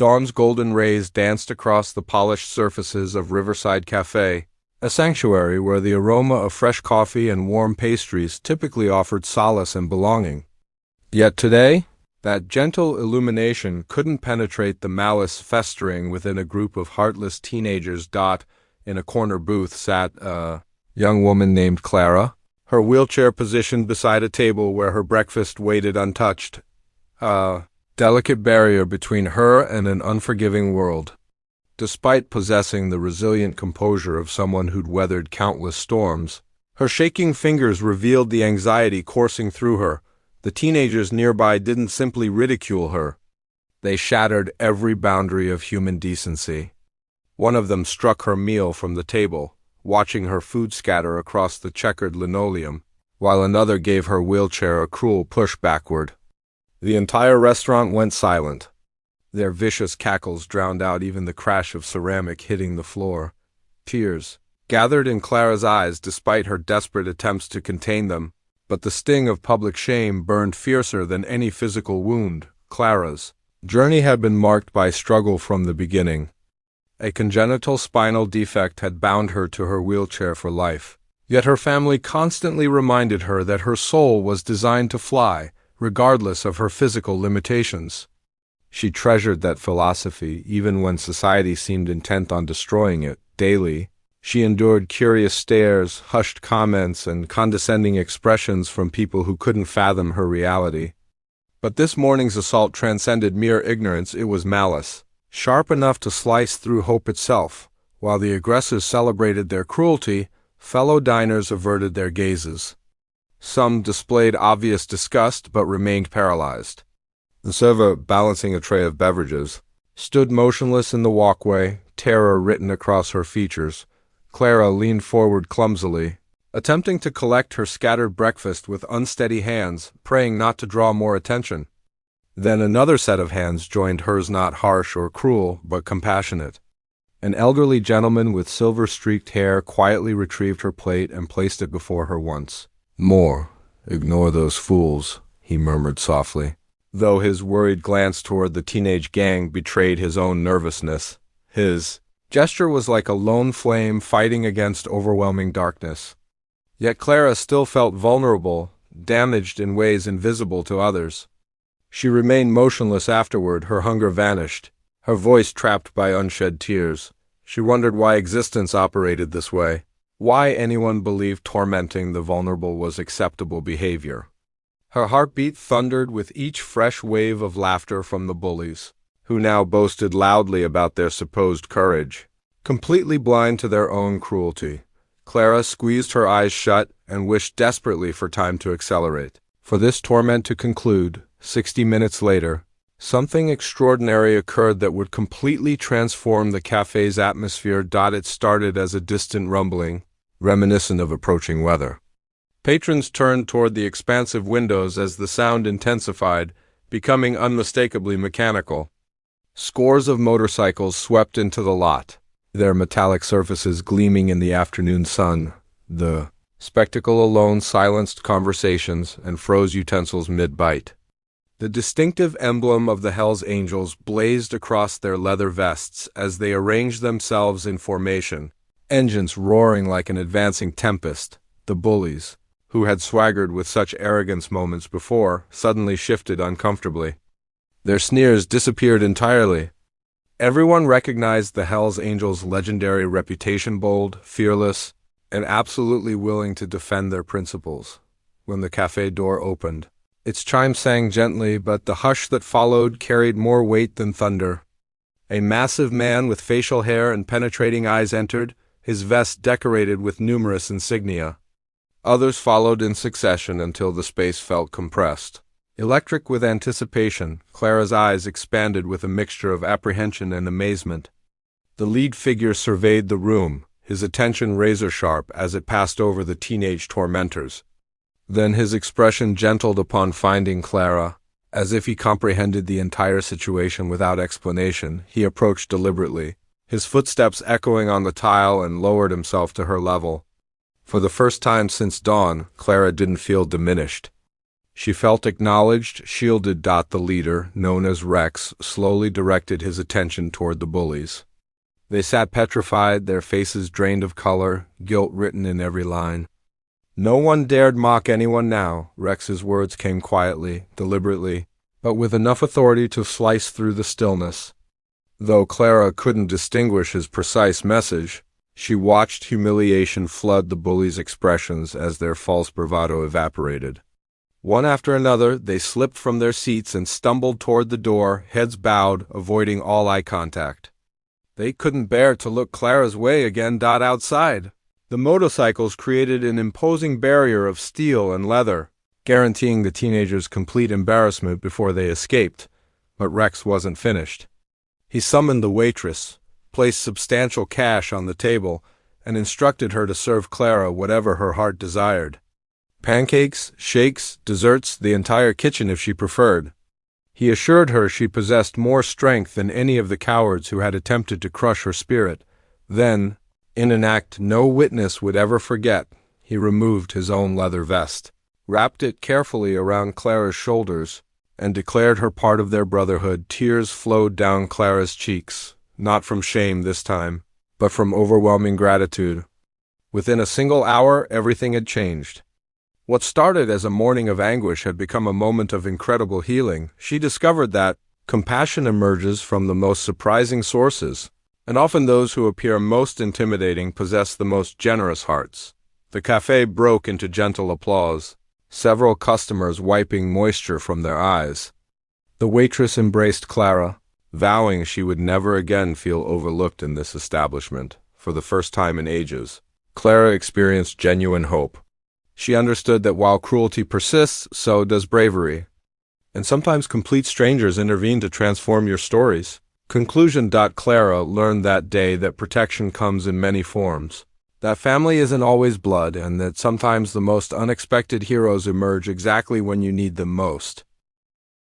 Dawn's golden rays danced across the polished surfaces of Riverside Cafe, a sanctuary where the aroma of fresh coffee and warm pastries typically offered solace and belonging. Yet today, that gentle illumination couldn't penetrate the malice festering within a group of heartless teenagers. In a corner booth sat a young woman named Clara, her wheelchair positioned beside a table where her breakfast waited untouched, a delicate barrier between her and an unforgiving world. Despite possessing the resilient composure of someone who'd weathered countless storms, her shaking fingers revealed the anxiety coursing through her. The teenagers nearby didn't simply ridicule her. They shattered every boundary of human decency. One of them struck her meal from the table, watching her food scatter across the checkered linoleum, while another gave her wheelchair a cruel push backward. The entire restaurant went silent. Their vicious cackles drowned out even the crash of ceramic hitting the floor. Tears gathered in Clara's eyes despite her desperate attempts to contain them, but the sting of public shame burned fiercer than any physical wound. Clara's journey had been marked by struggle from the beginning. A congenital spinal defect had bound her to her wheelchair for life, yet her family constantly reminded her that her soul was designed to fly, regardless of her physical limitations. She treasured that philosophy even when society seemed intent on destroying it. Daily, she endured curious stares, hushed comments, and condescending expressions from people who couldn't fathom her reality. But this morning's assault transcended mere ignorance. It was malice, sharp enough to slice through hope itself. While the aggressors celebrated their cruelty, fellow diners averted their gazes. Some displayed obvious disgust but remained paralyzed. The server, balancing a tray of beverages, stood motionless in the walkway, terror written across her features. Clara leaned forward clumsily, attempting to collect her scattered breakfast with unsteady hands, praying not to draw more attention. Then another set of hands joined hers, not harsh or cruel, but compassionate. An elderly gentleman with silver-streaked hair quietly retrieved her plate and placed it before her once more. "Ignore those fools," he murmured softly, though his worried glance toward the teenage gang betrayed his own nervousness. His gesture was like a lone flame fighting against overwhelming darkness. Yet Clara still felt vulnerable, damaged in ways invisible to others. She remained motionless afterward, her hunger vanished, her voice trapped by unshed tears. She wondered why existence operated this way, why anyone believed tormenting the vulnerable was acceptable behavior. Her heartbeat thundered with each fresh wave of laughter from the bullies, who now boasted loudly about their supposed courage, completely blind to their own cruelty. Clara squeezed her eyes shut and wished desperately for time to accelerate, for this torment to conclude. 60 minutes later, something extraordinary occurred that would completely transform the cafe's atmosphere. It started as a distant rumbling, reminiscent of approaching weather. Patrons turned toward the expansive windows as the sound intensified, becoming unmistakably mechanical. Scores of motorcycles swept into the lot, their metallic surfaces gleaming in the afternoon sun. The spectacle alone silenced conversations and froze utensils mid-bite. The distinctive emblem of the Hells Angels blazed across their leather vests as they arranged themselves in formation, engines roaring like an advancing tempest. The bullies, who had swaggered with such arrogance moments before, suddenly shifted uncomfortably. Their sneers disappeared entirely. Everyone recognized the Hells Angels' legendary reputation: bold, fearless, and absolutely willing to defend their principles. When the cafe door opened, its chime sang gently, but the hush that followed carried more weight than thunder. A massive man with facial hair and penetrating eyes entered, his vest decorated with numerous insignia. Others followed in succession until the space felt compressed. Electric with anticipation, Clara's eyes expanded with a mixture of apprehension and amazement. The lead figure surveyed the room, his attention razor-sharp as it passed over the teenage tormentors. Then his expression gentled upon finding Clara. As if he comprehended the entire situation without explanation, he approached deliberately, his footsteps echoing on the tile, and lowered himself to her level. For the first time since dawn, Clara didn't feel diminished. She felt acknowledged, shielded. The leader, known as Rex, slowly directed his attention toward the bullies. They sat petrified, their faces drained of color, guilt written in every line. No one dared mock anyone now. Rex's words came quietly, deliberately, but with enough authority to slice through the stillness. Though Clara couldn't distinguish his precise message, she watched humiliation flood the bullies' expressions as their false bravado evaporated. One after another, they slipped from their seats and stumbled toward the door, heads bowed, avoiding all eye contact. They couldn't bear to look Clara's way again. Outside, the motorcycles created an imposing barrier of steel and leather, guaranteeing the teenagers complete embarrassment before they escaped. But Rex wasn't finished. He summoned the waitress, placed substantial cash on the table, and instructed her to serve Clara whatever her heart desired. Pancakes, shakes, desserts, the entire kitchen if she preferred. He assured her she possessed more strength than any of the cowards who had attempted to crush her spirit. Then, in an act no witness would ever forget, he removed his own leather vest, wrapped it carefully around Clara's shoulders, and declared her part of their brotherhood. Tears flowed down Clara's cheeks, not from shame this time, but from overwhelming gratitude. Within a single hour, everything had changed. What started as a morning of anguish had become a moment of incredible healing. She discovered that compassion emerges from the most surprising sources, and often those who appear most intimidating possess the most generous hearts. The cafe broke into gentle applause, several customers wiping moisture from their eyes. The waitress embraced Clara, vowing she would never again feel overlooked in this establishment. For the first time in ages, Clara experienced genuine hope. She understood that while cruelty persists, so does bravery. And sometimes complete strangers intervene to transform your stories. Conclusion. Clara learned that day that protection comes in many forms, that family isn't always blood, and that sometimes the most unexpected heroes emerge exactly when you need them most.